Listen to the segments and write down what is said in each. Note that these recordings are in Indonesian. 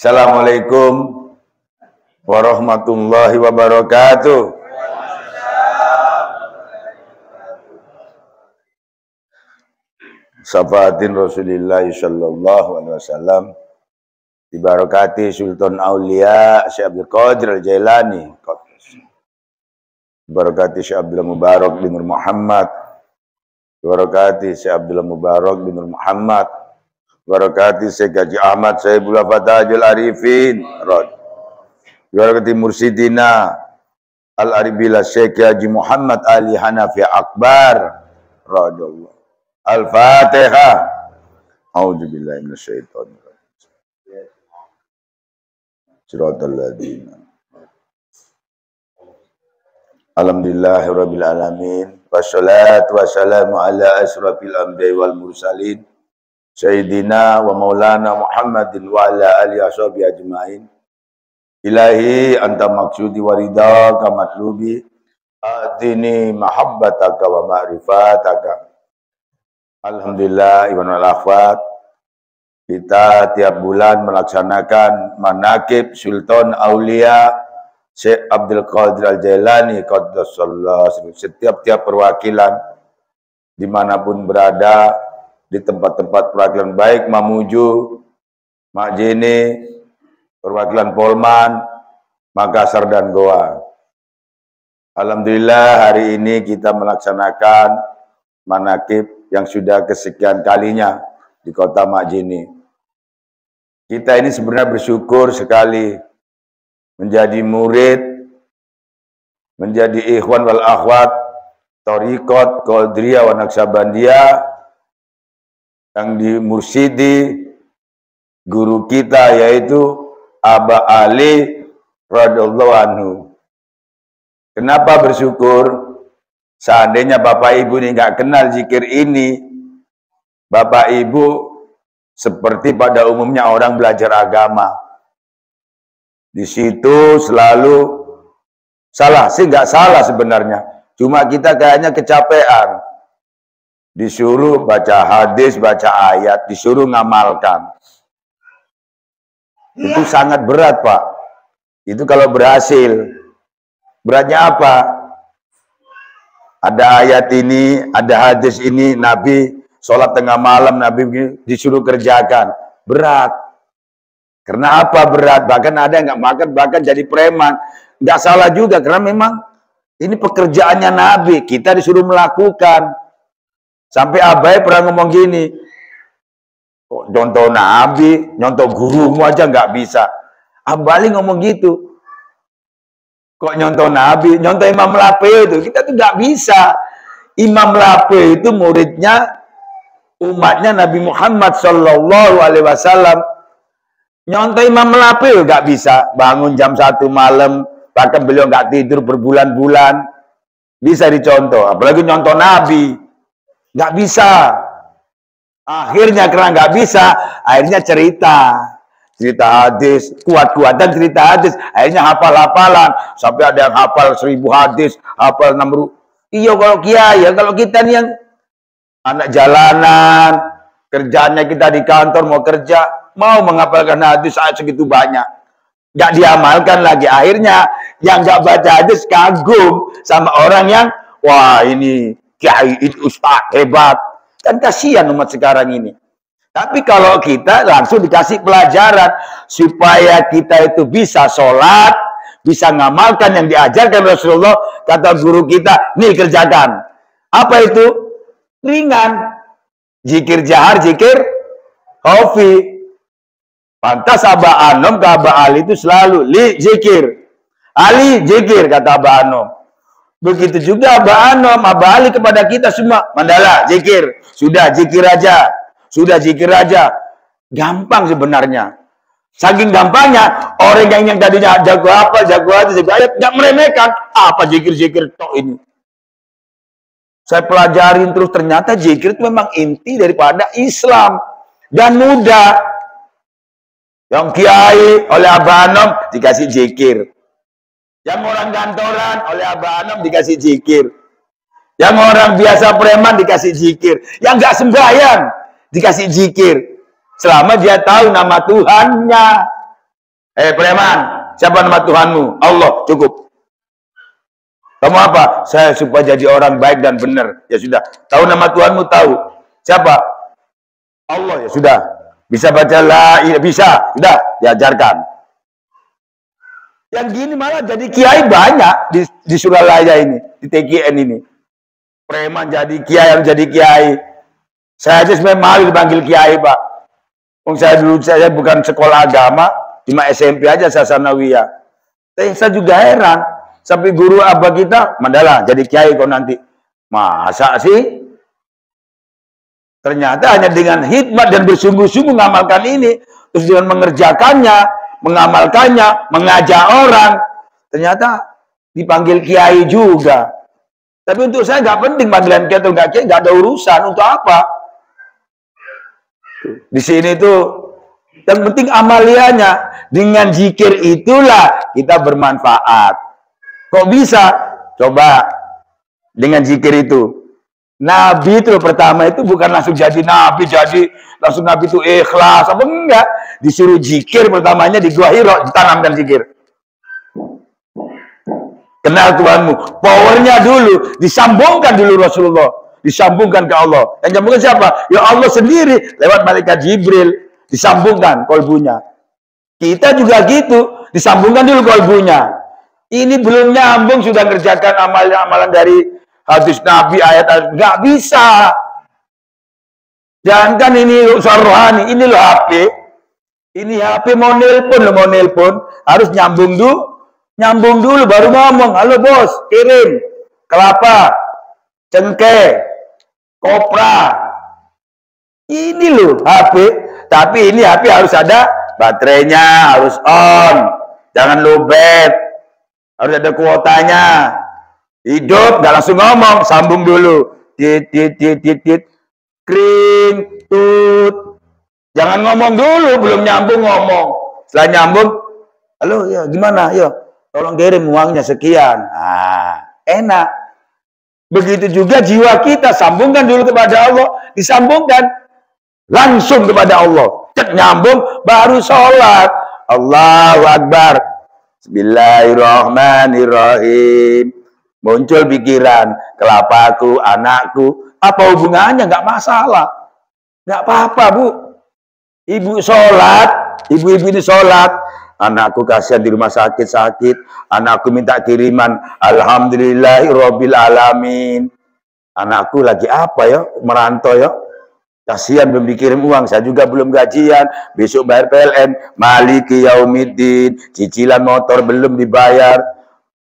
Assalamualaikum warahmatullahi wabarakatuh. Syafatin Rasulillah sallallahu alaihi wasallam. Dibarakati Sultan Aulia Syekh Abdul Qadir Al-Jailani. Dibarakati Syekh Abdul Mubarak bin Nur Muhammad. Dibarakati Syekh Abdul Mubarak bin Nur Muhammad. Dibarakati Syekh Haji Ahmad Sayyidul Fatahul Arifin. Dibarakati Mursidina Al-Aribila Syekh Haji Muhammad Ali Hanafi Akbar radhiyallahu. Al-Fatihah. A'udzubillahi minasyaitonir rajim. Shiratal ladzina. Alhamdulillahirabbil alamin. Wassalatu wassalamu ala asrofil anbiya'i wal mursalin. Sayyidina wa maulana Muhammadin wa ala alihi washabihi ajmain. Ilahi anta maksudi waridaka matlubi. Atini mahabbataka wa ma'rifataka. Alhamdulillah ibn al-akhwat, kita tiap bulan melaksanakan manaqib Sultan Aulia Syekh Abdul Qadir Al-Jailani qaddasallahu. Setiap perwakilan dimanapun berada di tempat-tempat perwakilan baik Mamuju, Makjene, perwakilan Polman, Makassar dan Goa. Alhamdulillah hari ini kita melaksanakan manaqib yang sudah kesekian kalinya di kota Makjene. Kita ini sebenarnya bersyukur sekali menjadi murid, menjadi ikhwan wal akhwat, Thariqat Qadiriyah wa Naqsabandiyah yang dimursidi guru kita yaitu Aba Ali radhiyallahu anhu. Kenapa bersyukur? Seandainya Bapak Ibu ini nggak kenal zikir ini, Bapak Ibu seperti pada umumnya orang belajar agama. Di situ selalu salah, sih nggak salah sebenarnya. Cuma kita kayaknya kecapean. Disuruh baca hadis, baca ayat, disuruh ngamalkan. Itu sangat berat, Pak. Itu kalau berhasil. Beratnya apa? Ada ayat ini, ada hadis ini, Nabi sholat tengah malam, Nabi disuruh kerjakan. Berat. Karena apa berat? Bahkan ada yang nggak makan, bahkan jadi preman. Nggak salah juga, karena memang ini pekerjaannya Nabi. Kita disuruh melakukan. Sampai Abai pernah ngomong gini, kok nyontoh Nabi, nyontoh gurumu aja nggak bisa. Abai ngomong gitu. Kok nyontoh Nabi, nyontoh Imam Lape itu, kita tuh nggak bisa. Imam Lape itu muridnya, umatnya Nabi Muhammad Sallallahu Alaihi Wasallam. Nyontoh Imam Lape nggak bisa. Bangun jam 1 malam, bahkan beliau nggak tidur berbulan-bulan, bisa dicontoh. Apalagi nyontoh Nabi, nggak bisa. Akhirnya karena nggak bisa, akhirnya cerita hadis, kuat-kuatan cerita hadis, akhirnya hafal-hafalan, sampai ada yang hafal 1000 hadis, hafal 6. Iya kalau kiai, ya kalau kita nih yang anak jalanan, kerjanya kita di kantor mau kerja, mau menghafalkan hadis saat segitu banyak, nggak diamalkan lagi. Akhirnya yang nggak baca hadis kagum sama orang yang, wah ini kiai itu ustaz hebat, kan kasihan umat sekarang ini. Tapi kalau kita langsung dikasih pelajaran supaya kita itu bisa sholat, bisa ngamalkan yang diajarkan Rasulullah, kata guru kita, nih kerjakan. Apa itu? Ringan. Zikir jahar, zikir khafi. Pantas Abah Anom ke Abah Ali itu selalu, li zikir. Ali zikir, kata Abah Anom. Begitu juga Abah Anom, Abah Ali kepada kita semua, Mandala zikir. Sudah zikir aja. Sudah zikir aja. Gampang sebenarnya. Saking gampangnya, orang yang tadinya jago apa, jago aja, jago ayat, nggak meremehkan. Apa zikir-zikir tok ini? Saya pelajarin terus, ternyata zikir itu memang inti daripada Islam. Dan mudah. Yang kiai oleh Abah Anom dikasih zikir. Yang orang kantoran oleh Abah Anom dikasih zikir. Yang orang biasa preman dikasih zikir. Yang nggak sembahyang dikasih zikir. Selama dia tahu nama Tuhannya. Preman, siapa nama Tuhanmu? Allah, cukup. Kamu apa? Saya supaya jadi orang baik dan benar. Ya sudah. Tahu nama Tuhanmu? Tahu. Siapa? Allah. Ya sudah. Bisa baca la ilaha, bisa. Sudah, diajarkan. Yang gini malah jadi kiai banyak di Suralaya ini, di TKN ini. Preman jadi kiai, yang jadi kiai. Saya aja sebenarnya malu dipanggil kiai, Pak. Saya dulu saya bukan sekolah agama, cuma SMP aja saya sanawiyah. Tapi saya juga heran, sampai guru abah kita, Mandala jadi kiai kau nanti. Masa sih? Ternyata hanya dengan hikmat dan bersungguh-sungguh mengamalkan ini, terus dengan mengerjakannya, mengamalkannya, mengajak orang, ternyata dipanggil kiai juga. Tapi untuk saya nggak penting panggilan kiai atau nggak kiai, nggak ada urusan. Untuk apa? Di sini tuh yang penting amaliannya. Dengan zikir itulah kita bermanfaat. Kok bisa? Coba dengan zikir itu. Nabi itu pertama itu bukan langsung jadi nabi, jadi langsung nabi itu ikhlas apa enggak? Disuruh zikir pertamanya di Gua Hira, ditanamkan zikir. Kenal Tuhanmu, powernya dulu disambungkan dulu Rasulullah, disambungkan ke Allah. Yang sambungkan siapa? Ya Allah sendiri lewat malaikat Jibril, disambungkan kolbunya. Kita juga gitu, disambungkan dulu kolbunya. Ini belum nyambung sudah ngerjakan amalan-amalan dari hadis Nabi, ayat-ayat, nggak bisa. Jangan ini soal rohani, ini loh HP. Ini HP mau nelpon harus nyambung dulu baru ngomong. Halo bos, kirim kelapa, cengkeh, kopra. Ini loh HP, tapi ini HP harus ada baterainya, harus on, jangan lowbat, harus ada kuotanya. Hidup nggak langsung ngomong, sambung dulu, tit, kring, tut. Jangan ngomong dulu, belum nyambung ngomong. Setelah nyambung, halo ya gimana, yo tolong kirim uangnya sekian. Enak. Begitu juga jiwa kita, sambungkan dulu kepada Allah, disambungkan langsung kepada Allah. Nyambung, baru sholat. Allahu Akbar. Bismillahirrahmanirrahim. Muncul pikiran, kelapaku, anakku, apa hubungannya? Nggak masalah, nggak apa-apa bu. Ibu sholat, ibu-ibu ini sholat, anakku kasihan di rumah sakit, anakku minta kiriman, alhamdulillahirabbil alamin. Anakku lagi apa ya, merantau ya, kasihan belum dikirim uang, saya juga belum gajian, besok bayar PLN, maliki yaumiddin, cicilan motor belum dibayar.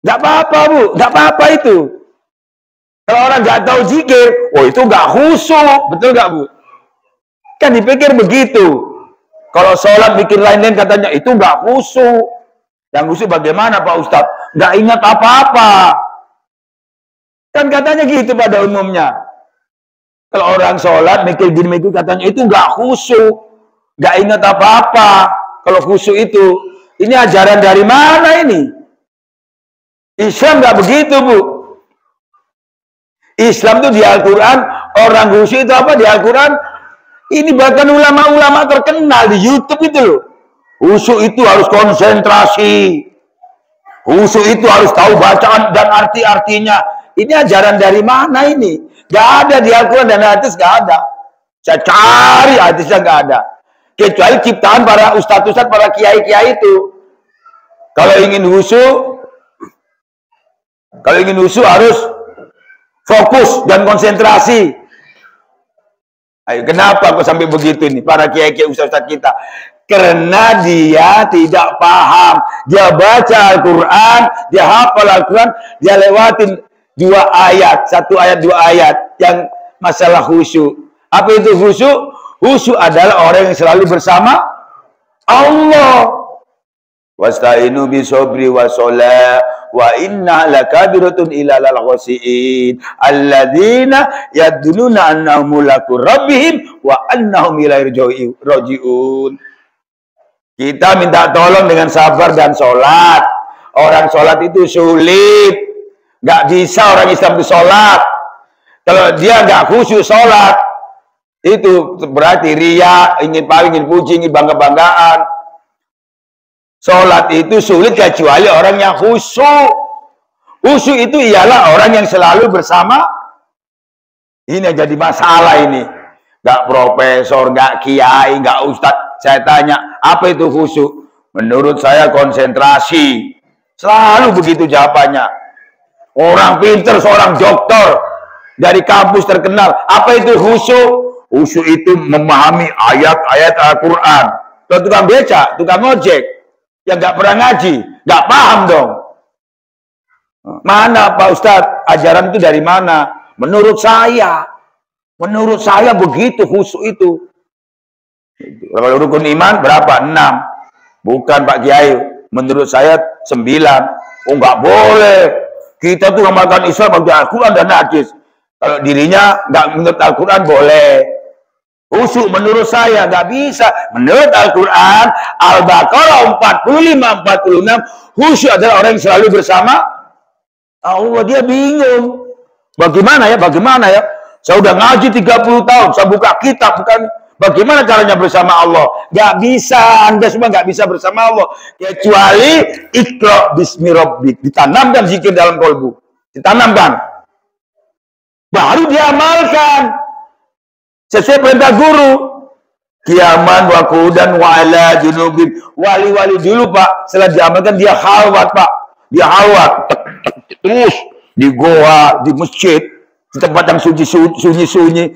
Nggak apa-apa bu, nggak apa-apa itu. Kalau orang nggak tahu zikir, oh itu nggak khusyuk, betul nggak bu? Kan dipikir begitu. Kalau sholat mikir lain-lain katanya itu nggak khusyuk. Yang khusyuk bagaimana Pak Ustadz? Nggak ingat apa-apa. Kan katanya gitu pada umumnya. Kalau orang sholat mikir gini mikir katanya itu nggak khusyuk, nggak ingat apa-apa. Kalau khusyuk itu, ini ajaran dari mana ini? Islam nggak begitu bu. Islam itu di Al-Quran, orang khusyuk itu apa di Al-Quran? Ini bahkan ulama-ulama terkenal di YouTube itu loh. Khusyuk itu harus konsentrasi. Khusyuk itu harus tahu bacaan dan arti-artinya. Ini ajaran dari mana ini? Gak ada di Al-Quran dan hadis, gak ada. Saya cari hadisnya gak ada. Kecuali ciptaan para ustadz-ustadz, para kiai-kiai itu. Kalau ingin khusyuk harus fokus dan konsentrasi. Ayo, kenapa kok sampai begitu ini para kiai-kiai ustaz-ustaz kita? Karena dia tidak paham. Dia baca Al-Quran, dia hafal Al-Quran, dia lewatin 2 ayat, 1 ayat 2 ayat yang masalah khusyuk. Apa itu khusyuk? Khusyuk adalah orang yang selalu bersama Allah. Wasta'inu bisobri wa sholat wa inna lakabiratun ila lal khasiin alladzina yadununa annahum mulaku rabbihim wa annahum ilaihi rajiun. Kita minta tolong dengan sabar dan sholat. Orang sholat itu sulit, nggak bisa orang Islam itu sholat. Kalau dia nggak khusyuk sholat, itu berarti ria, ingin paling, ingin puji, ingin bangga-banggaan. Sholat itu sulit kecuali orang yang khusyuk. Khusyuk itu ialah orang yang selalu bersama. Ini yang jadi masalah ini. Gak profesor, gak kiai, gak ustadz. Saya tanya, apa itu khusyuk? Menurut saya konsentrasi. Selalu begitu jawabannya. Orang pinter, seorang dokter dari kampus terkenal. Apa itu khusyuk? Khusyuk itu memahami ayat-ayat Al-Quran. Kalau tukang beca, tukang ojek, yang gak pernah ngaji, gak paham dong. Mana Pak Ustadz? Ajaran itu dari mana? Menurut saya begitu khusyuk itu. Kalau rukun iman berapa? 6. Bukan Pak Kiai. Menurut saya 9. Oh nggak boleh. Kita tuh ngamalkan Islam pada Al-Quran dan hadis. Kalau dirinya nggak menurut Al-Quran boleh. Khusyuk menurut saya nggak bisa. Menurut Al-Quran Al-Baqarah 45-46 khusyuk adalah orang yang selalu bersama Allah. Dia bingung. Bagaimana ya? Saya udah ngaji 30 tahun. Saya buka kitab bukan. Bagaimana caranya bersama Allah? Gak bisa, Anda semua gak bisa bersama Allah. Kecuali Iqra bismi rabbik. Ditanamkan zikir dalam kolbu. Ditanamkan. Baru diamalkan. Sesuai perintah guru. Qiyaman wa qu'udan wa ala junubin. Wali-wali dulu Pak. Setelah diamalkan dia khalwat Pak. Dia khalwat. Terus di goa, di masjid. Di tempat yang sunyi-sunyi.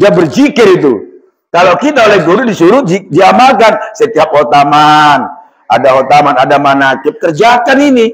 Dia berzikir itu. Kalau kita oleh guru disuruh diamalkan setiap khotaman, ada manakib, kerjakan ini.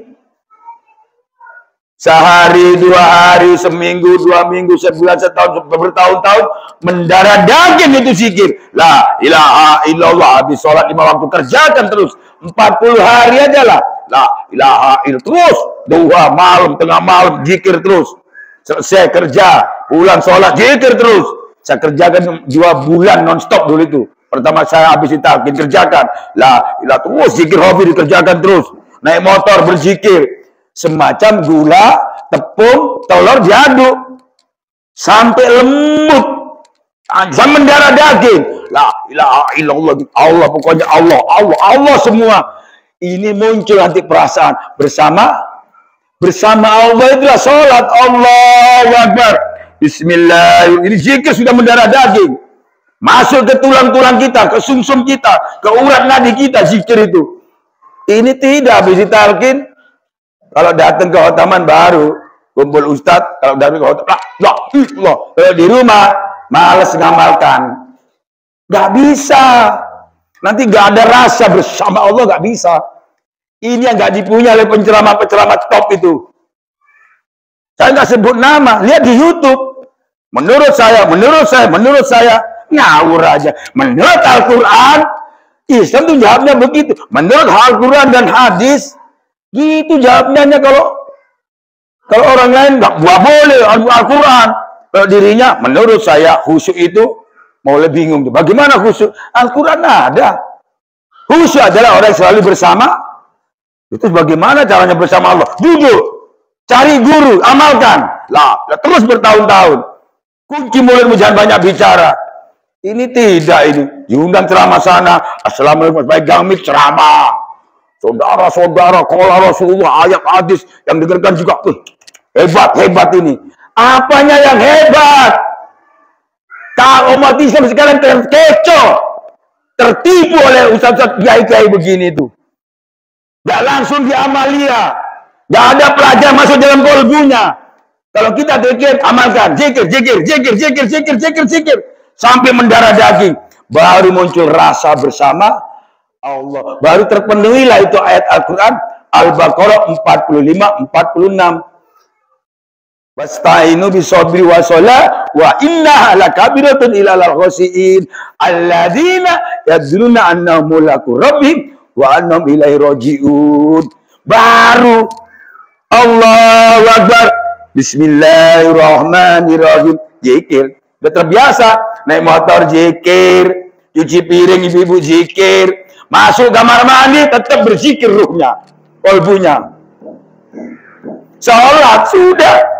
Sehari, 2 hari, seminggu, 2 minggu, sebulan, setahun, bertahun-tahun, mendarah daging itu zikir. La ilaha illallah, habis sholat 5 waktu, kerjakan terus. 40 hari aja lah. La ilaha illallah, terus. 2 malam, tengah malam, zikir terus. Selesai kerja, pulang sholat, zikir terus. Saya kerjakan 2 bulan non-stop dulu itu. Pertama saya habis ditalkin, kerjakan. La ilah terus, zikir hobi dikerjakan terus. Naik motor, berzikir. Semacam gula, tepung, telur diaduk. Sampai lembut. Sampai mendarah daging. La ilaha illallah. Allah, pokoknya Allah semua. Ini muncul nanti perasaan. Bersama Allah itulah sholat. Allahu Akbar. Bismillah. Ini zikir sudah mendarah daging. Masuk ke tulang-tulang kita, ke sumsum kita, ke urat nadi kita, zikir itu. Ini tidak habis ditalkin. Kalau datang ke khotaman baru, kumpul ustadz, kalau datang ke khotaman, kalau di rumah, males ngamalkan. Gak bisa. Nanti gak ada rasa bersama Allah, gak bisa. Ini yang gak dipunya oleh penceramah-penceramah top itu. Saya nggak sebut nama, lihat di YouTube. Menurut saya, ngawur aja. Menurut Al-Quran, Islam tuh jawabnya begitu. Menurut Al-Quran dan hadis, gitu jawabnya. Kalau orang lain nggak boleh Al-Quran. Kalau dirinya, menurut saya khusyuk itu mau lebih bingung. Bagaimana khusyuk? Al-Quran ada. Khusyuk adalah orang yang selalu bersama. Itu bagaimana caranya bersama Allah? Duduk. Cari guru, amalkan. Lah, terus bertahun-tahun. Kunci mulutmu jangan banyak bicara. Ini tidak ini. Diundang ceramah sana. Assalamualaikum, pegang mic ceramah. Saudara-saudara, qala Rasulullah, ayat hadis yang dengarkan juga. Hebat ini. Apanya yang hebat? Umat Islam sekarang terkecoh. Tertipu oleh ustaz-ustaz kiai-kiai begini itu. Gak langsung diamalia. Gak ada pelajar masuk dalam kolbunya. Kalau kita pikir, amalkan, zikir. Sampai mendarah daging. Baru muncul rasa bersama Allah. Baru terpenuhilah itu ayat Al-Quran. Al-Baqarah 45-46. Wasta'inu bisobri wa sholah wa innaha lakabiratun ilal khosiin alladzina yadzununa annahum mulaku rabbihim wa annahum ilaihi raji'un. Baru Allahu Akbar. Bismillahirrahmanirrahim. Zikir. Udah terbiasa. Naik motor zikir. Cuci piring ibu-ibu zikir. Masuk kamar mandi tetap berzikir ruhnya. Kolbunya. Sholat sudah.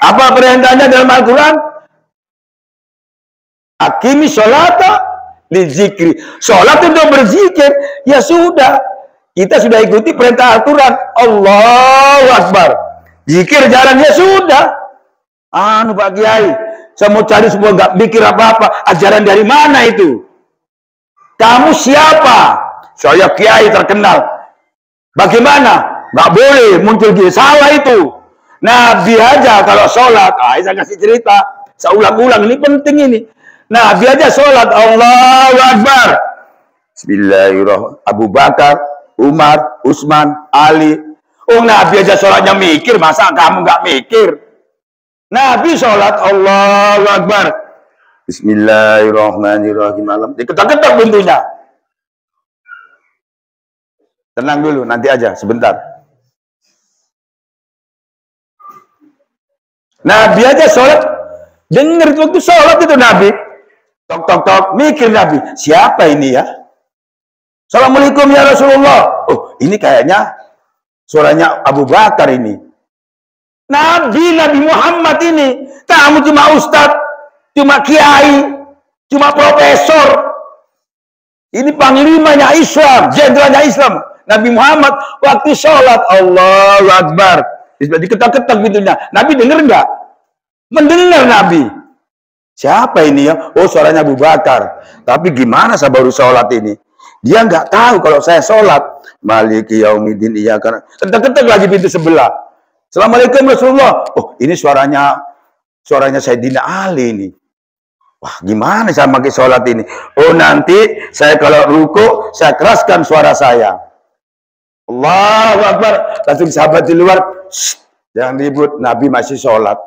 Apa perintahnya dalam Al-Quran? Akimi sholata li zikri. Sholat untuk berzikir. Ya sudah. Kita sudah ikuti perintah aturan. Allahu Akbar. Zikir jalannya sudah. Anu Pak Kiai, saya mau cari semua nggak mikir apa-apa. Ajaran dari mana itu? Kamu siapa? Saya Kiai terkenal. Bagaimana? Nggak boleh muncul gini. Salah itu. Nabi aja kalau sholat. Saya kasih cerita. Saya ulang-ulang. Ini penting ini. Nabi aja sholat. Allahu Akbar. Bismillahirrahmanirrahim. Abu Bakar, Umar, Utsman, Ali. Oh, Nabi aja sholatnya mikir. Masa kamu nggak mikir? Nabi sholat. Allahu Akbar. Bismillahirrahmanirrahim. Diketok-ketok pintunya. Tenang dulu, nanti aja, sebentar. Nabi aja sholat. Dengar waktu sholat itu Nabi. Tok-tok-tok, mikir Nabi. Siapa ini ya? Assalamualaikum ya Rasulullah. Oh, ini kayaknya suaranya Abu Bakar ini. Nabi Muhammad ini. Kamu cuma ustadz, cuma kiai, cuma profesor. Ini panglimanya Islam, jenderalnya Islam. Nabi Muhammad waktu sholat. Allahu Akbar. Diketok-ketok pintunya. Nabi dengar nggak? Mendengar Nabi. Siapa ini ya? Oh, suaranya Abu Bakar. Tapi gimana saya baru sholat ini? Dia nggak tahu kalau saya sholat. Maliki yaumiddin iya karena ketok-ketok lagi pintu sebelah. Assalamualaikum Rasulullah. Oh, ini suaranya Sayyidina Ali ini. Wah, gimana saya pakai sholat ini? Oh, nanti saya kalau ruku, saya keraskan suara saya. Allahu Akbar. Langsung sahabat di luar. Jangan ribut. Nabi masih sholat.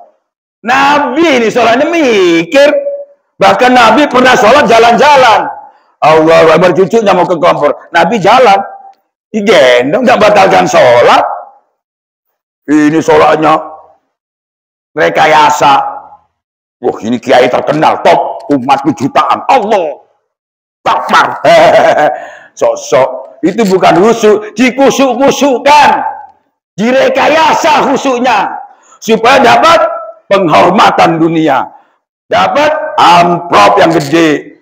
Nabi ini sholatnya mikir. Bahkan Nabi pernah sholat jalan-jalan. Allahu Akbar, cucunya mau ke kompor. Nabi jalan. Digendong, nggak batalkan sholat. Ini sholatnya rekayasa. Wah, ini kiai terkenal, top, umatku jutaan. Allah, takbar. Sosok itu bukan khusyuk, dikusuk-kusukkan, direkayasa khusyuknya supaya dapat penghormatan dunia, dapat amplop yang gede.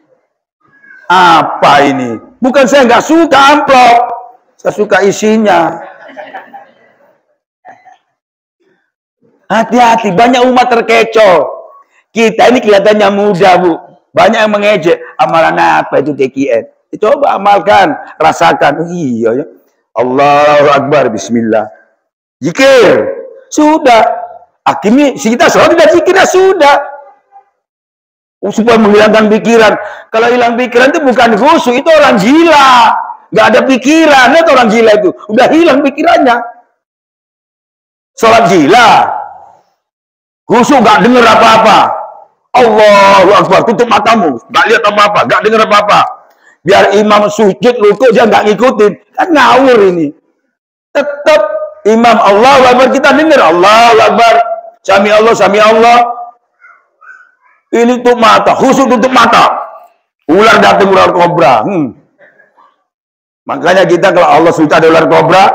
Apa ini? Bukan saya nggak suka amplop, saya suka isinya. Hati-hati, banyak umat terkecoh. Kita ini kelihatannya muda, Bu. Banyak yang mengejek. Amalan apa itu TKN? Coba amalkan, rasakan. Oh, iya ya. Allahu Akbar, bismillah. Zikir. Sudah. Akhirnya kita sholat tidak zikir, sudah. Supaya menghilangkan pikiran. Kalau hilang pikiran itu bukan khusyuk, itu orang gila. Nggak ada pikiran, itu orang gila itu. Udah hilang pikirannya. Sholat gila. Khusyuk nggak dengar apa-apa. Allahu Akbar, tutup matamu, nggak lihat apa-apa, nggak dengar apa-apa. Biar imam sujud, ruku dia nggak ngikutin, kan ngawur ini. Tetap imam Allahu Akbar kita dengar Allahu Akbar, sami Allah, sami Allah. Ini tutup mata, khusyuk tutup mata. Ular datang, ular kobra. Makanya kita kalau Allah suka ada ular kobra,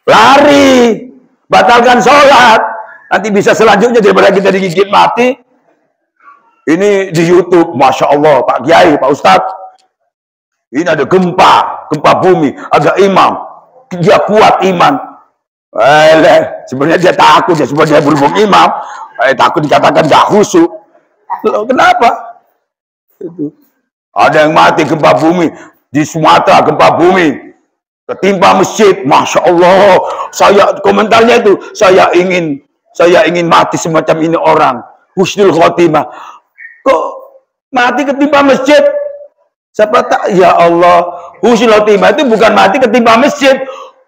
lari, batalkan sholat. Nanti bisa selanjutnya daripada kita digigit mati. Ini di YouTube, Masya Allah, Pak Kiai, Pak Ustadz. Ini ada gempa bumi, ada imam. Dia kuat iman. Sebenarnya dia takut, ya, sebenarnya dia berhubung imam. Takut dikatakan gak khusyuk. Loh, kenapa? Itu. Ada yang mati gempa bumi. Di Sumatera gempa bumi. Ketimpa masjid, Masya Allah. Komentarnya itu, saya ingin mati semacam ini orang. Husnul khotimah. Kok mati ketimpa masjid? Siapa tak? Ya Allah, husnul khotimah itu bukan mati ketimpa masjid.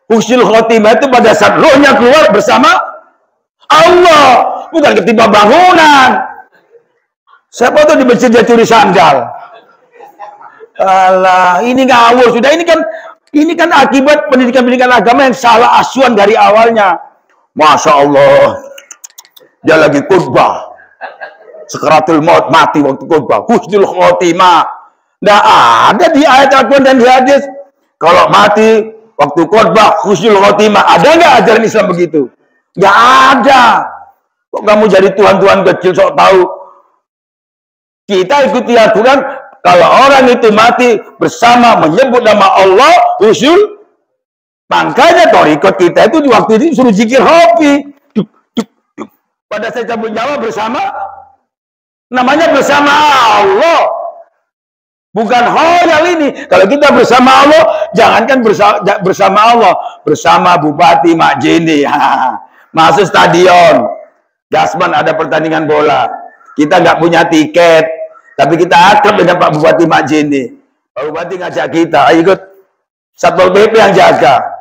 Husnul khotimah itu pada saat rohnya keluar bersama Allah, bukan ketimpa bangunan. Siapa tuh di masjid dia curi sandal? Alah, ini ngawur sudah. Ini kan akibat pendidikan agama yang salah asuhan dari awalnya. Masya Allah, dia lagi khutbah. Sekaratul maut, mati waktu khutbah. Husnul khotimah. Nggak ada di ayat Al-Quran dan di hadis. Kalau mati waktu khutbah, husnul khotimah. Ada nggak ajaran Islam begitu? Nggak ada. Kok kamu jadi Tuhan-Tuhan kecil sok tahu? Kita ikuti aturan. Kalau orang itu mati bersama menyebut nama Allah, husnul Makanya torikot kita itu di waktu itu suruh zikir hobi. Pada saya cabut nyawa bersama, namanya bersama Allah. Bukan hoyal ini. Kalau kita bersama Allah, jangankan bersama Allah, bersama Bupati Mak Jeni. Masuk stadion. Gasman ada pertandingan bola. Kita nggak punya tiket, tapi kita akrab dengan Pak Bupati Mak Jeni. Pak Bupati ngajak kita, ayo ikut. Satpol PP yang jaga.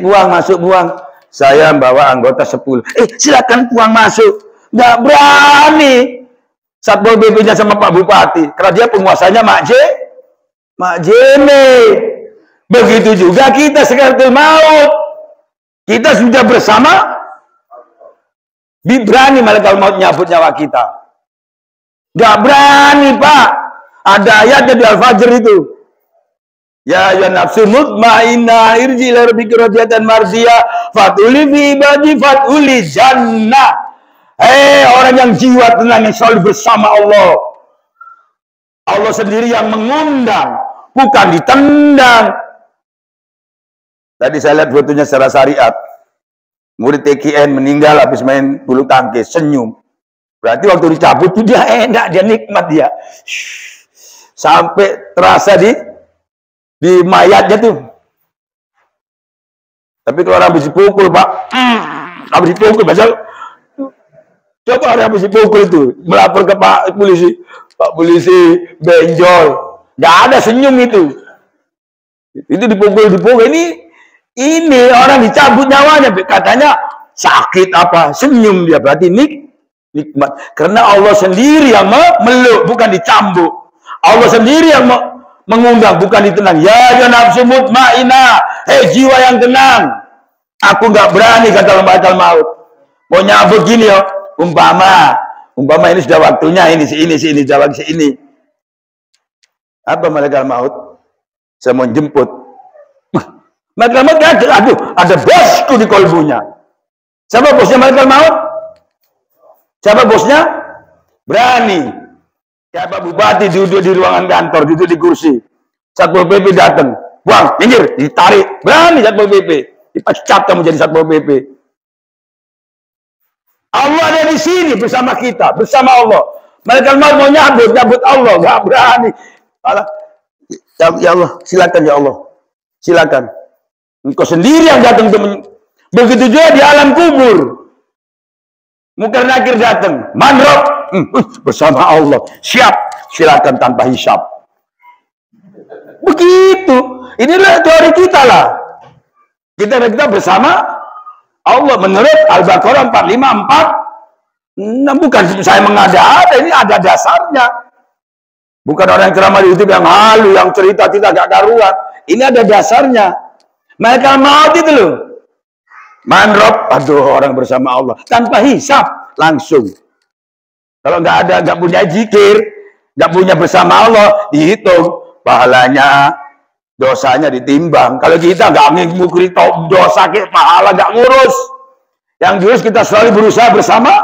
Buang, masuk, buang. Saya bawa anggota 10. Silakan buang masuk. Nggak berani. Satpol PP-nya sama Pak Bupati. Karena dia penguasanya Mak Jeni. Begitu juga kita sekaratul maut. Kita sudah bersama. Berani malaikat maut nyabut nyawa kita. Nggak berani, Pak. Ada ayatnya di Al-Fajr itu. Ya nafsu mutmainnah irji ila rabbika radiyatan mardiyah fatuli fi ibadi fatuli jannah. Orang yang jiwa tenang yang selalu bersama Allah. Allah sendiri yang mengundang, bukan ditendang. Tadi saya lihat fotonya secara syariat. Murid TKN meninggal habis main bulu tangkis, senyum. Berarti waktu dicabut itu dia enak, dia nikmat dia. Sampai terasa di mayatnya tuh. Tapi kalau orang habis dipukul, Pak, habis dipukul, coba orang habis dipukul itu, melapor ke Pak Polisi. Pak Polisi, benjol. Gak ada senyum itu. Itu dipukul. Ini orang dicabut nyawanya. Katanya sakit apa, senyum dia. Berarti nikmat. Karena Allah sendiri yang memeluk, bukan dicambuk. Allah sendiri yang mengundang, bukan ditendang. Ya nafsu mutmainnah, jiwa yang tenang. Aku nggak berani, kata malaikat maut. Mau nyabut gini ya, umpama ini sudah waktunya, ini jawab si ini. Apa malaikat maut? Saya mau jemput. Malaikat maut kaget, aduh, ada bosku di kolbunya. Siapa bosnya malaikat maut? Siapa bosnya? Berani. Ya Pak Bupati duduk di ruangan kantor, duduk di kursi. Satpol PP datang, buang, minggir, ditarik. Berani Satpol PP. Dipecat kamu jadi Satpol PP. Allah ada di sini bersama kita, bersama Allah. Malaikat maut mau nyabut Allah, nggak berani. Ya Allah, silakan ya Allah. Silakan. Engkau sendiri yang datang begitu juga di alam kubur. Munkar Nakir datang, manrob. Bersama Allah, siap, silakan tanpa hisab. Begitu, inilah teori kita lah. Kita bersama Allah menurut Al-Baqarah 454. Bukan saya mengada-ada, ini ada dasarnya. Bukan orang yang ceramah di YouTube yang halu, yang cerita tidak gak karuan. Ini ada dasarnya. Malaikat maut itu loh. Manrob, aduh, orang bersama Allah tanpa hisab, langsung. Kalau nggak punya zikir, nggak punya bersama Allah, dihitung pahalanya, dosanya ditimbang. Kalau kita nggak ngukuri dosa, pahala nggak ngurus. Yang diurus kita selalu berusaha bersama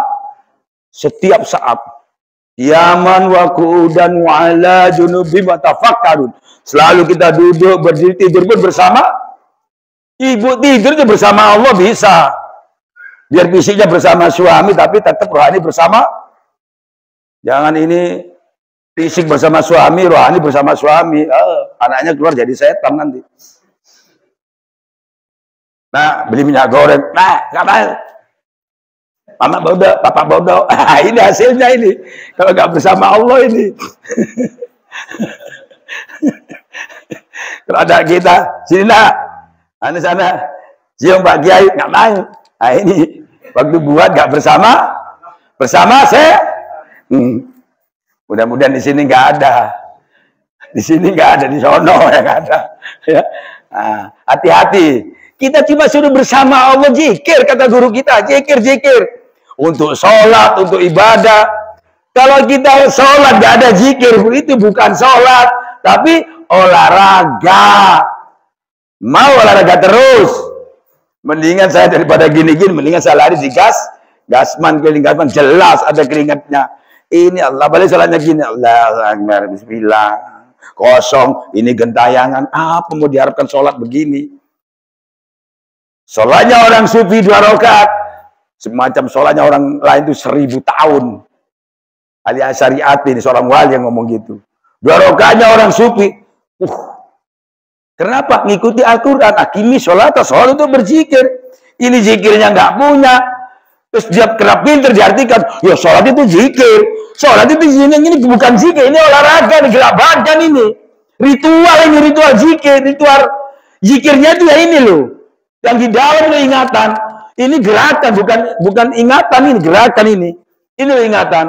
setiap saat. Yaman wa qu'udan wa ala junubim wa tafakkarun. Selalu kita duduk, berdiri, tidur pun bersama. Ibu tidur itu bersama Allah bisa. Biar fisiknya bersama suami, tapi tetap rohani bersama. Jangan ini fisik bersama suami, rohani bersama suami. Anaknya keluar jadi setan nanti. Nah, beli minyak goreng. Nah, ngapain? Mama bodoh, papa bodoh. Ini hasilnya ini. Kalau nggak bersama Allah ini. Kalau ada kita, sini nak. Anu sana. Cium Pak Kiai, nggak main. Nah ini, waktu buat nggak bersama saya. Mudah-mudahan di sini nggak ada. Di sini nggak ada, di sono yang ada. Ya. Hati-hati. Kita cuma suruh bersama Allah zikir, kata guru kita. Zikir. Untuk sholat, untuk ibadah. Kalau kita sholat nggak ada zikir, itu bukan sholat. Tapi olahraga. Mau olahraga terus. Mendingan saya daripada gini-gini, mendingan saya lari di gasman, keliling gasman. Jelas ada keringatnya. Ini Allah, balik sholatnya gini. Allah Akbar, bismillah. Kosong, ini gentayangan. Apa mau diharapkan sholat begini? Sholatnya orang sufi 2 rakaat, semacam sholatnya orang lain itu 1000 tahun. Ali Asyariati ini seorang wali yang ngomong gitu. 2 rakaatnya orang sufi. Kenapa? Ngikuti Al-Quran. Akimi sholat itu berzikir. Ini zikirnya nggak punya. Terus dia kena pinter diartikan, ya sholat itu zikir. Sholat itu ini bukan zikir, ini olahraga, ini gerak badan ini. Ritual zikir, ritual zikirnya itu ya ini loh. Yang di dalam itu ingatan. Ini gerakan, bukan ingatan, ini gerakan ini. Ini loh ingatan.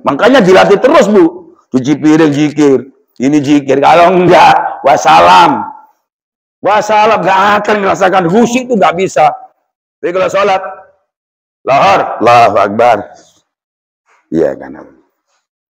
Makanya dilatih terus, Bu. Cuci piring zikir. Ini zikir. Kalau enggak, wassalam. Wassalam, enggak akan merasakan khusyuk itu enggak bisa. Jadi kalau sholat, lahar, Allahu Akbar. Iya kan.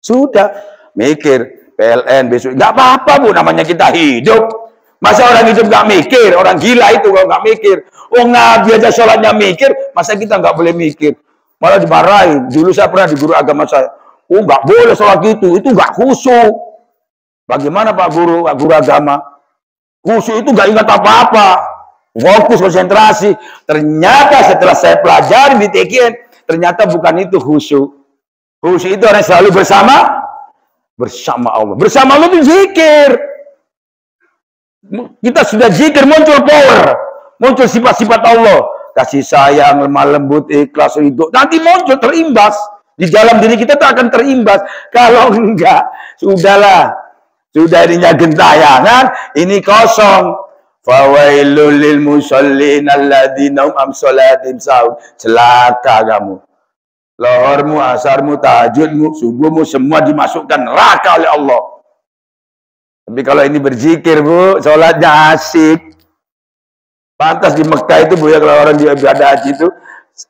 Sudah, mikir, PLN besok. Enggak apa-apa, Bu, namanya kita hidup. Masa orang hidup enggak mikir? Orang gila itu kalau enggak mikir. Oh, Nabi aja sholatnya mikir, masa kita enggak boleh mikir? Malah dimarahin. Dulu saya pernah di guru agama saya. Oh, nggak boleh sholat itu nggak khusyuk. Bagaimana Pak Guru agama? Khusyuk itu nggak ingat apa-apa, fokus konsentrasi. Ternyata setelah saya pelajari di TKN, ternyata bukan itu khusyuk. Khusyuk itu orang selalu bersama Allah. Bersama Allah itu zikir. Kita sudah zikir, muncul power, muncul sifat-sifat Allah, kasih sayang, lemah lembut, ikhlas, ridho. Nanti muncul terimbas. Di dalam diri kita tak akan terimbas. Kalau enggak, sudahlah. Sudah ininya gentayangan, ini kosong. Fawailul lil musallin alladzina hum am sholatim sahun. Celaka kamu. Lohormu, asarmu, tahajudmu, subuhmu semua dimasukkan neraka oleh Allah. Tapi kalau ini berzikir, Bu, sholatnya asik. Pantas di Mekah itu, Bu, ya, kalau orang di ibadah haji itu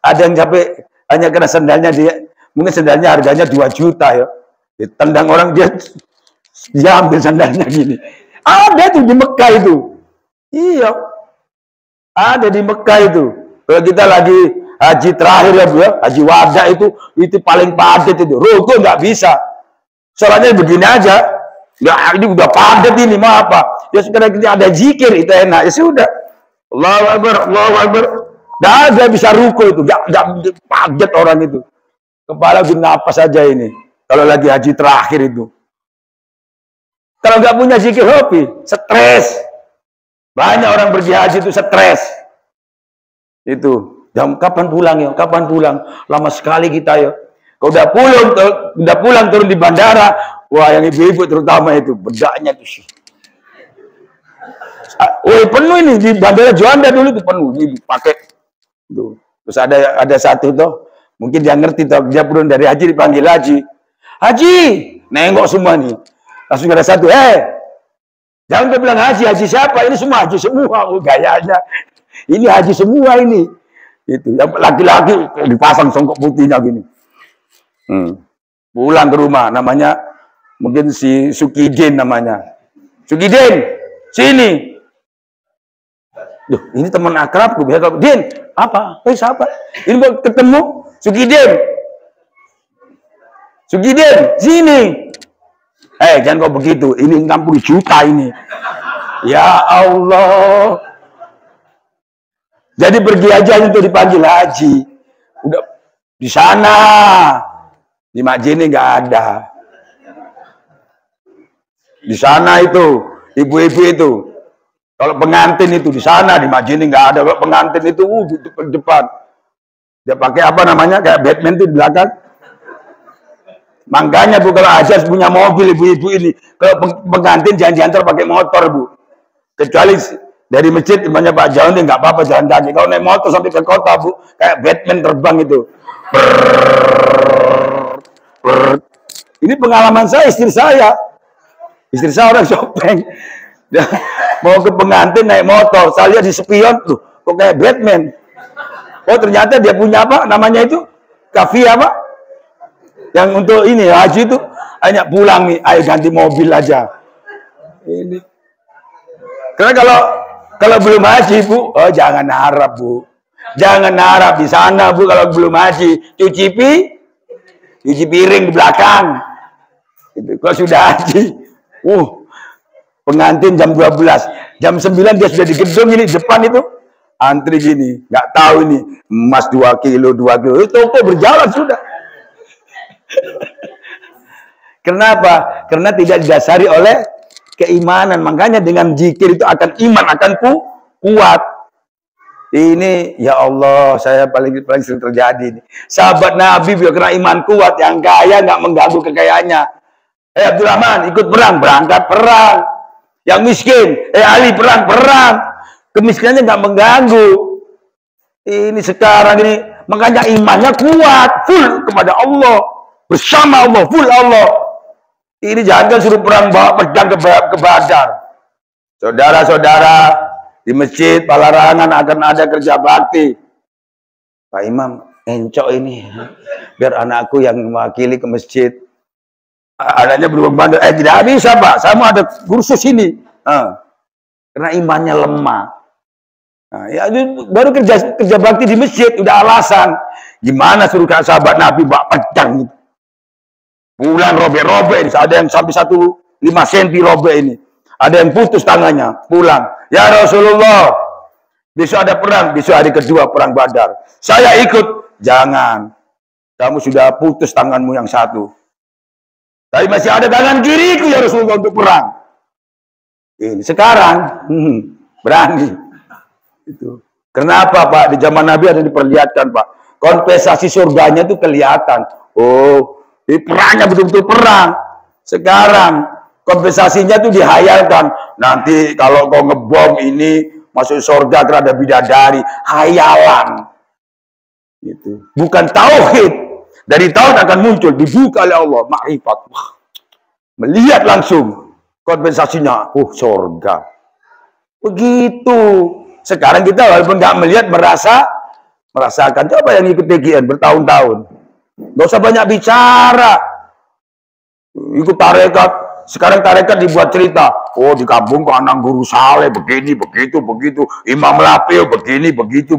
ada yang sampai hanya kena sendalnya dia. Mungkin sendalnya harganya 2 juta ya. Ditendang orang dia ambil sandalnya gini. Ada tuh di Mekah itu. Iya. Ada di Mekah itu. Kalau kita lagi haji terakhir ya, Bu, ya, haji wada itu paling padat itu. Ruku nggak bisa. Soalnya begini aja. Ya, ini udah padat ini, mau apa? Ya sekarang kita ada zikir, itu enak. Ya sudah. Allahu Akbar, Allahu Akbar. Nggak bisa ruku itu. Nggak padat orang itu. Kepala napas saja ini. Kalau lagi haji terakhir itu. Kalau nggak punya zikir hobi, stres. Banyak orang pergi haji itu stres. Itu. Jam kapan pulang ya? Kapan pulang? Lama sekali kita ya. Kalau udah pulang turun di bandara, wah yang ibu-ibu terutama itu bedaknya tuh sih. Oh penuh ini di bandara Juanda dulu itu penuh. Ini pakai. Terus ada satu tuh. Mungkin dia ngerti, dia pulang dari haji dipanggil haji. Haji, nengok semua nih. Langsung ada satu, jangan dia bilang haji siapa? Ini semua haji semua. Oh, gayanya. Ini haji semua ini. Itu, yang laki-laki dipasang songkok putihnya gini. Pulang ke rumah, namanya mungkin si Sukidin namanya. Sukidin, sini. Duh, ini teman akrabku. Din, apa? Siapa? Ini mau ketemu Sukidin, sini. Jangan kau begitu. Ini 60 juta ini. Ya Allah. Jadi pergi aja untuk dipanggil haji. Udah di sana. Di Majene nggak ada. Di sana itu ibu-ibu itu. Kalau pengantin itu di sana, di Majene nggak ada. Kalau pengantin itu di depan. Dia pakai apa namanya? Kayak Batman itu di belakang. Makanya Bu, kalau aja punya mobil ibu-ibu ini, kalau pengantin jangan diantar pakai motor, Bu. Kecuali dari masjid, namanya Pak Jaun, nggak apa-apa jalan kaki. Kalau naik motor sampai ke kota, Bu, kayak Batman terbang itu. Ini pengalaman saya, istri saya orang Sopeng. Mau ke pengantin naik motor, saya lihat di spion tuh, kok kayak Batman. Oh ternyata dia punya apa namanya itu kafe apa yang untuk ini haji itu hanya pulang nih, ayo ganti mobil aja. Ini karena kalau belum haji, Bu, oh jangan harap, Bu, jangan harap di sana, Bu, kalau belum haji cuci piring di belakang. Itu kalau sudah haji, pengantin jam 12, jam 9 dia sudah di gedung ini depan itu. antri gini, nggak tahu ini emas 2 kilo, 2 kilo, toko berjalan sudah. Kenapa? Karena tidak didasari oleh keimanan. Makanya dengan zikir itu akan iman akan kuat. Ini ya Allah, saya paling sering terjadi. Sahabat Nabi karena iman kuat, yang kaya nggak mengganggu kekayaannya. Abdurrahman ikut perang, berangkat perang. Yang miskin, Ali perang. Kemiskinannya nggak mengganggu. Ini sekarang ini, makanya imannya kuat, full kepada Allah, bersama Allah, full Allah. Ini jangan suruh perang bawa pedang ke Badar. Saudara-saudara, di masjid Palarangan akan ada kerja bakti. Pak Imam, encok ini, biar anakku yang mewakili ke masjid. Anaknya berubah bandar, tidak bisa Pak, saya mau ada kursus ini. Karena imannya lemah. Nah, ya, baru kerja bakti di masjid, udah alasan. Gimana suruh sahabat Nabi bawa pedang gitu. Pulang robek-robek, ada yang sampai 1,5 cm robek ini. Ada yang putus tangannya, pulang. Ya Rasulullah, besok ada perang, besok hari kedua perang Badar. Saya ikut. Jangan. Kamu sudah putus tanganmu yang satu. Tapi masih ada tangan kiriku ya Rasulullah untuk perang. Ini sekarang berani. Itu. Kenapa Pak? Di zaman Nabi ada diperlihatkan Pak. Kompensasi surganya itu kelihatan. Oh, di perangnya betul-betul perang. Sekarang kompensasinya tuh dihayalkan. Nanti kalau kau ngebom ini masuk surga karena ada bidadari. Hayalan. Gitu. Bukan tauhid. Dari tauhid akan muncul. Dibuka oleh Allah. Ma'rifat. Melihat langsung. Kompensasinya. Surga. Begitu. Sekarang kita walaupun nggak melihat, merasakan. Coba yang ikut TGN bertahun-tahun. Nggak usah banyak bicara. Ikut tarekat. Sekarang tarekat dibuat cerita. Oh, di kampung kok anak guru Saleh begini, begitu. Imam Lapil begini, begitu.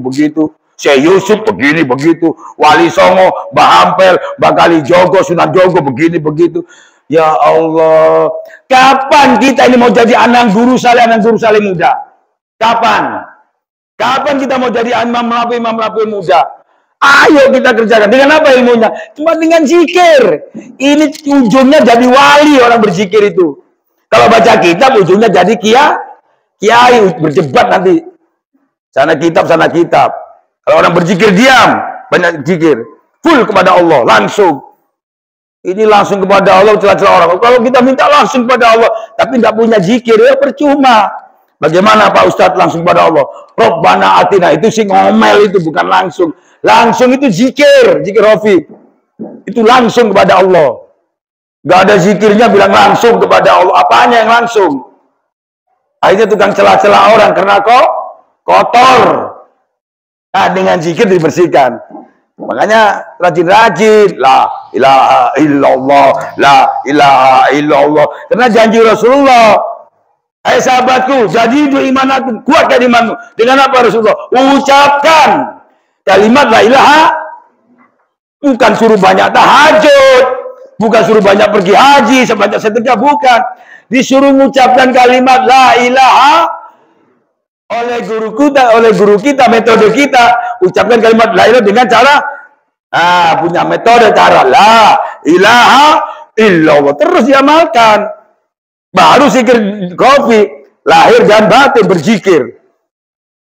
Syekh Yusuf begini, begitu. Wali Songo, Mbah Ampel, Mbah Kali Jogo, Sunan Jogo begini, begitu. Ya Allah. Kapan kita ini mau jadi anak guru Saleh muda? Kapan kita mau jadi imam Lapil muda? Ayo kita kerjakan. Dengan apa ilmunya? Cuma dengan zikir. Ini ujungnya jadi wali orang berzikir itu. Kalau baca kitab ujungnya jadi kiai berdebat nanti. Sana kitab. Kalau orang berzikir diam, banyak zikir. Full kepada Allah, langsung. Ini langsung kepada Allah, celah-celah orang. Kalau kita minta langsung kepada Allah, tapi nggak punya zikir, ya percuma. Bagaimana Pak Ustadz langsung kepada Allah? Rabbana atina, itu sih ngomel, itu bukan langsung. Langsung itu zikir Rafi. Itu langsung kepada Allah. Gak ada zikirnya bilang langsung kepada Allah. Apanya yang langsung? Akhirnya tukang celah-celah orang karena kok kotor. Nah, dengan zikir dibersihkan. Makanya rajin-rajin. La ilaha illallah. La ilaha illallah. Karena janji Rasulullah. Hai sahabatku, jadi itu iman aku. Kuatkan imanmu. Dengan apa Rasulullah? Ucapkan kalimat la ilaha. Bukan suruh banyak tahajud, bukan suruh banyak pergi haji, sebanyak sedekah, bukan. Disuruh mengucapkan kalimat la ilaha oleh guru kita, metode kita. Ucapkan kalimat la ilaha dengan cara punya metode cara la ilaha illallah. Terus diamalkan. Baru zikir kopi, lahir dan batin berzikir.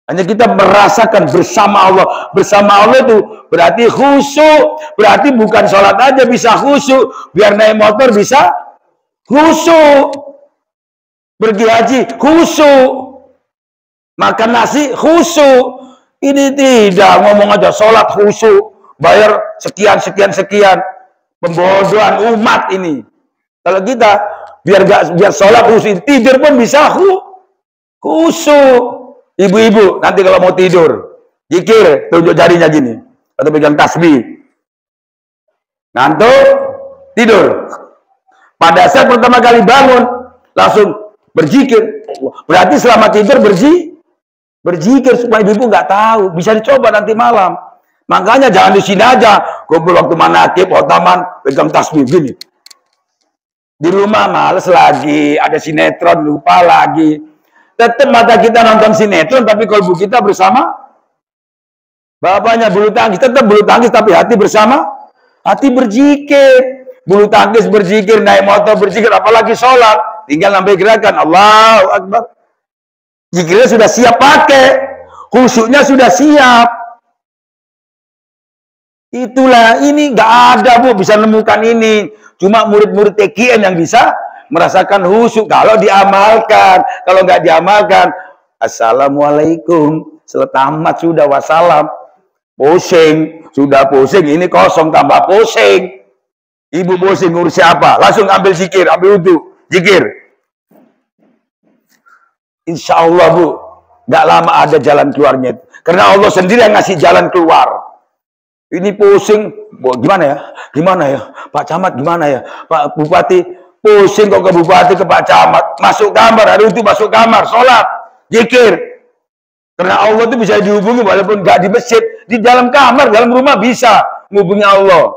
Hanya kita merasakan bersama Allah. Bersama Allah itu berarti khusyuk. Berarti bukan sholat aja bisa khusyuk. Biar naik motor bisa khusyuk. Pergi haji khusyuk. Makan nasi khusyuk. Ini tidak ngomong aja sholat khusyuk. Bayar sekian. Pembodohan umat ini. Kalau kita biar sholat khusyuk. Tidur pun bisa khusyuk. Ibu-ibu, nanti kalau mau tidur, zikir, tunjuk jarinya gini. Atau pegang tasbih. Ngantuk, tidur. Pada saat pertama kali bangun, langsung berzikir. Berarti selama tidur berzikir supaya ibu nggak tahu. Bisa dicoba nanti malam. Makanya jangan di sini aja. Kumpul waktu manakib, otaman, pegang tasbih gini. Di rumah males lagi, ada sinetron, lupa lagi. Tetap mata kita nonton sinetron, tapi kalbu kita bersama bapaknya. Bulu tangkis, tetap bulu tangkis, tapi hati bersama, hati berzikir. Bulu tangkis berzikir, naik motor berzikir, apalagi sholat. Tinggal sampai gerakan, Allahu Akbar. Zikirnya sudah siap pakai, khusyuknya sudah siap. Itulah, ini nggak ada Bu bisa nemukan ini. Cuma murid-murid TKN yang bisa merasakan khusyuk kalau diamalkan. Kalau nggak diamalkan, assalamualaikum, tamat sudah, wassalam. Pusing, sudah pusing, ini kosong tambah pusing. Ibu pusing ngurus siapa? Langsung ambil zikir, ambil wudu, zikir. Insya Allah Bu, nggak lama ada jalan keluarnya. Karena Allah sendiri yang ngasih jalan keluar. Ini pusing, gimana ya? Gimana ya? Pak Camat gimana ya? Pak Bupati, pusing kok ke Bupati, ke Pak Camat. Masuk kamar, hari itu masuk kamar, sholat, zikir. Karena Allah itu bisa dihubungi walaupun nggak di masjid. Di dalam kamar, dalam rumah bisa menghubungi Allah.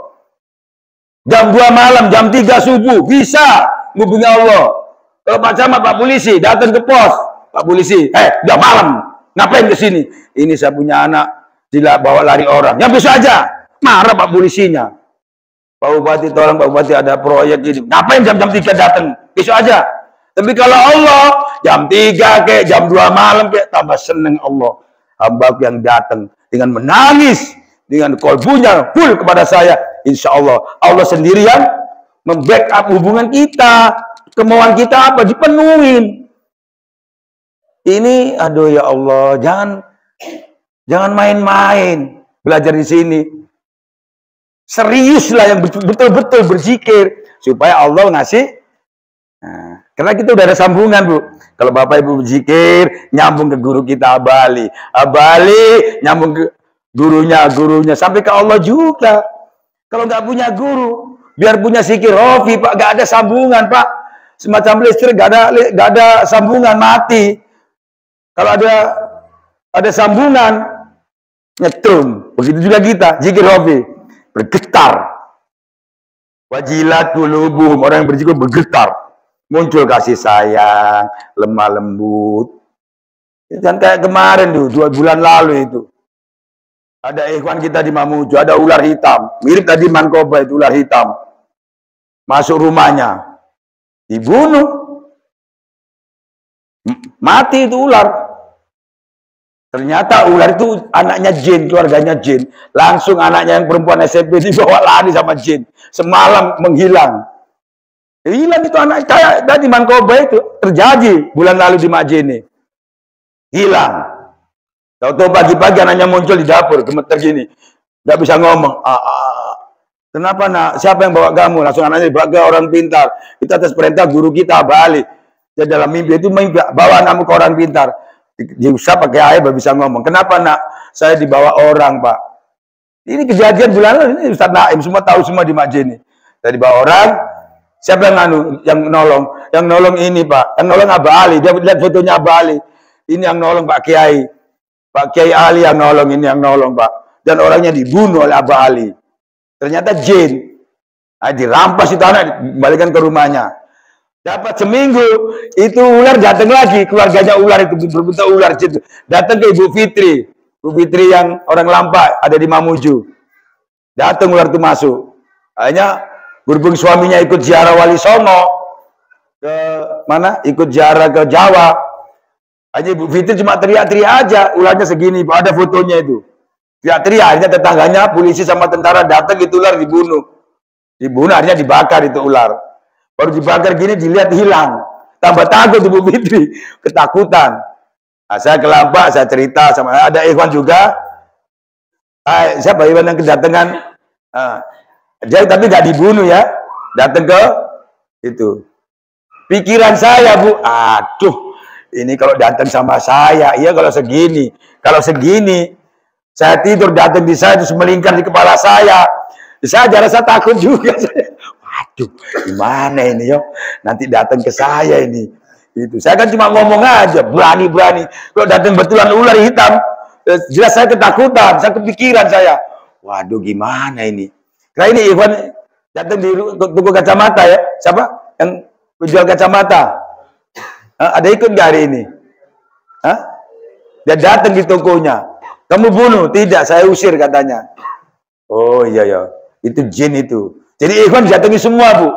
Jam 2 malam, jam 3 subuh, bisa menghubungi Allah. Kalau Pak Camat, Pak Polisi, datang ke pos. Pak Polisi, udah malam, ngapain ke sini? Ini saya punya anak, bawa lari orang. Yang besok aja, marah Pak Polisinya. Pak Bupati, tolong Pak Bupati ada proyek ini. Ngapain jam-jam 3 datang? Besok aja. Tapi kalau Allah, jam 3 kayak jam 2 malam kayak tambah seneng Allah. Hamba yang datang dengan menangis, dengan kolbunya full kepada saya. Insya Allah, Allah sendirian membackup hubungan kita. Kemauan kita apa? Dipenuhin. Ini, aduh ya Allah, jangan main-main belajar di sini. Seriuslah yang betul-betul berzikir supaya Allah ngasih. Nah, karena kita udah ada sambungan Bu. Kalau Bapak Ibu berzikir, nyambung ke guru kita Abali, nyambung ke gurunya sampai ke Allah juga. Kalau nggak punya guru, biar punya zikir Rofi Pak, nggak ada sambungan Pak. Semacam listrik nggak ada sambungan, mati. Kalau ada sambungan, nyetrum. Begitu juga kita, zikir Rofi, bergetar. Wajilat qulubuhum, orang yang berzikir bergetar. Muncul kasih sayang, lemah lembut. Dan kayak kemarin tuh, 2 bulan lalu itu. Ada ikhwan kita di Mamuju, ada ular hitam. Mirip tadi Mankoba itu, ular hitam. Masuk rumahnya, dibunuh. Mati itu ular. Ternyata ular itu anaknya jin, keluarganya jin. Langsung anaknya yang perempuan SMP dibawa lari sama jin. Semalam menghilang. Hilang itu anak kayak tadi Mankoba itu. Terjadi bulan lalu di Majene. Hilang. Tahu-tahu pagi-pagi anaknya muncul di dapur, gemeter gini. Nggak bisa ngomong. Kenapa nak? Siapa yang bawa kamu? Langsung anaknya dibawa ke orang pintar. Itu atas perintah guru kita, Bali. Jadi dalam mimpi itu bawa anakmu ke orang pintar. Diusap pakai air baru bisa ngomong. Kenapa nak? Saya dibawa orang Pak. Ini kejadian bulan lalu. Ini Ustaz Naim semua tahu semua di Majene. Saya dibawa orang. Siapa yang nolong? Yang nolong ini Pak. Yang nolong Abah Ali. Dia lihat fotonya Abah Ali. Ini yang nolong Pak Kiai. Pak Kiai Ali yang nolong, ini yang nolong Pak. Dan orangnya dibunuh oleh Abah Ali. Ternyata jin. Nah, dirampas itu anak, dikembalikan ke rumahnya. Dapat seminggu, itu ular datang lagi. Keluarganya ular itu berbentuk ular jin. Datang ke Ibu Fitri. Ibu Fitri yang orang Lampak, ada di Mamuju. Datang ular itu masuk. Akhirnya berhubung suaminya ikut ziarah Wali Songo. Ke mana? Ikut ziarah ke Jawa. Hanya Ibu Fitri cuma teriak-teriak aja, ularnya segini, ada fotonya itu. Teriak-teriak, akhirnya tetangganya, polisi sama tentara datang, itu ular dibunuh. Dibunuh, akhirnya dibakar itu ular. Baru dibakar gini, dilihat hilang. Tambah takut Ibu Fitri, ketakutan. Nah, saya ke Lampak, saya cerita sama ada Ikhwan juga. Siapa Ikhwan yang kedatangan? Tapi nggak dibunuh ya, datang ke itu. Pikiran saya Bu, aduh. Ini kalau datang sama saya, iya kalau segini. Kalau segini, saya tidur datang di saya, terus melingkar di kepala saya. Saya rasa takut juga. Waduh, gimana ini yo? Nanti datang ke saya ini. Itu. Saya kan cuma ngomong aja, berani-berani. Kalau datang betulan ular hitam, jelas saya ketakutan, saya kepikiran saya. Waduh, gimana ini? Karena ini Ikhwan datang di toko kacamata ya. Siapa? Yang penjual kacamata. Ada ikut nggak hari ini? Dia datang di tokonya. Kamu bunuh? Tidak, saya usir katanya. Oh iya ya, itu jin itu. Jadi ikhwan didatangi semua, Bu.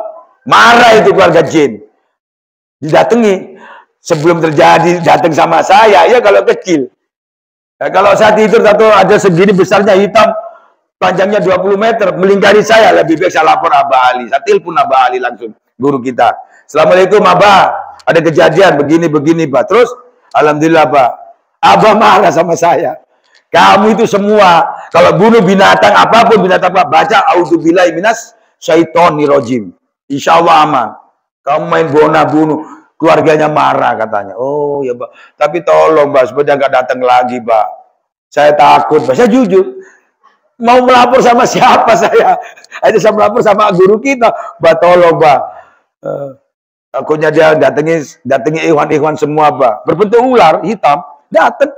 Marah itu keluarga jin. Didatangi. Sebelum terjadi datang sama saya, ya kalau kecil. Ya, kalau saat itu ada segini besarnya hitam, panjangnya 20 meter, melingkari saya, lebih baik saya lapor Abah Ali. Saya telepon Abah Ali langsung, guru kita. Assalamualaikum Abah, ada kejadian begini-begini, Pak. Terus, alhamdulillah, Pak. Abah marah sama saya. Kamu itu semua, kalau bunuh binatang, apapun binatang, Pak, baca A'udzubillahi minas syaitonir rajim. Insya Allah aman. Kamu main bona bunuh, keluarganya marah katanya. Oh ya, Pak. Tapi tolong, Pak, supaya nggak datang lagi, Pak. Saya takut, Pak. Saya jujur. Mau melapor sama siapa saya? Aja saya melapor sama guru kita. Pak, tolong, Pak. Takutnya dia datangi ikhwan-ikhwan semua, Pak. Berbentuk ular hitam, datang.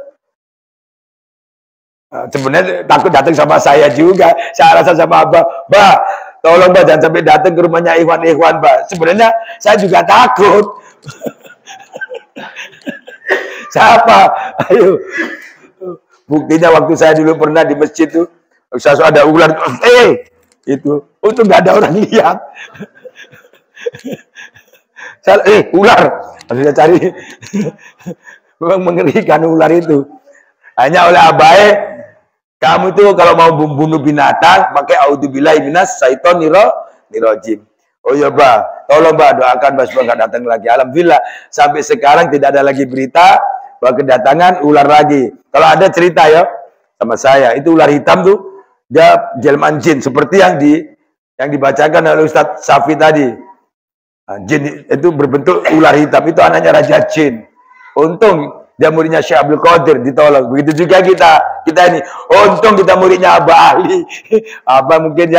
Sebenarnya takut datang sama saya juga. Saya rasa sama Abah, Bah, tolong Bah jangan sampai datang ke rumahnya ikhwan-ikhwan, Bah. Sebenarnya saya juga takut. Siapa? Ayo. Buktinya waktu saya dulu pernah di masjid tuh, saya ada ular, itu nggak ada orang lihat. Saya, ular, harus saya cari. Memang mengerikan ular itu. Hanya oleh Abai, kamu tuh kalau mau bunuh binatang pakai A'udzubillahi minas syaitonir rajim. Oh iya, Bah, tolong Bah doakan Bah supaya nggak datang lagi. Alhamdulillah sampai sekarang tidak ada lagi berita bahwa kedatangan ular lagi. Kalau ada cerita ya sama saya, itu ular hitam tuh dia jelmaan jin seperti yang dibacakan oleh Ustadz Safi tadi. Nah, jin itu berbentuk ular hitam, itu anaknya Raja Jin. Untung dia muridnya Syekh Abdul Qadir ditolong. Begitu juga kita ini. Untung kita muridnya Abah Ali. Abah mungkin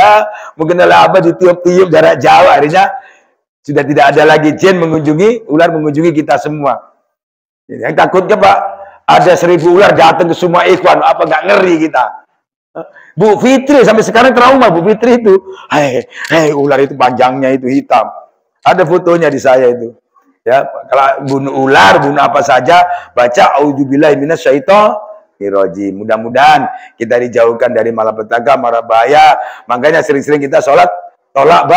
oleh Abah ditiup-tiup jarak jauh, akhirnya sudah tidak ada lagi jin ular mengunjungi kita semua. Yang takutnya Pak, ada 1000 ular datang ke semua ikhwan, apa nggak ngeri kita? Bu Fitri sampai sekarang trauma Bu Fitri itu. Hei, ular itu panjangnya itu hitam. Ada fotonya di saya itu. Ya, kalau bunuh ular, bunuh apa saja, baca A'udzubillahi minasyaitonir rajim. Mudah-mudahan kita dijauhkan dari malapetaka, mara bahaya. Makanya sering-sering kita sholat tolak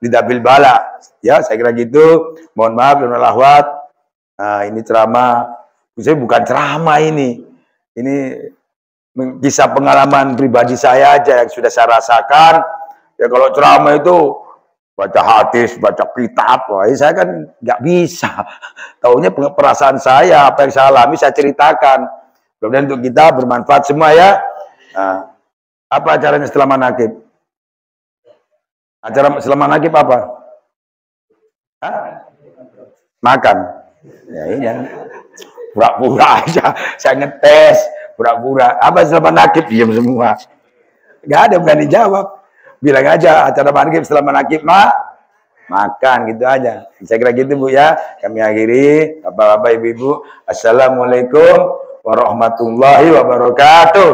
didabil bala. Ya, saya kira gitu. Mohon maaf dan lahwat. Nah, ini ceramah. Saya bukan ceramah ini. Ini kisah pengalaman pribadi saya aja yang sudah saya rasakan. Ya kalau ceramah itu baca hadis, baca kitab, wah, saya kan nggak bisa. Taunya perasaan saya, apa yang saya alami, saya ceritakan. Kemudian untuk kita bermanfaat semua ya. Nah, apa acaranya setelah manakib? Acara setelah manakib apa? Hah? Makan. Ya iya. Pura-pura aja. Saya ngetes, pura-pura. Apa setelah manakib? Diam semua. Nggak ada berani jawab. Bilang aja acara manakib setelah manakib makan gitu aja. Saya kira gitu Bu ya. Kami akhiri. Bapak-bapak, ibu-ibu, assalamualaikum warahmatullahi wabarakatuh.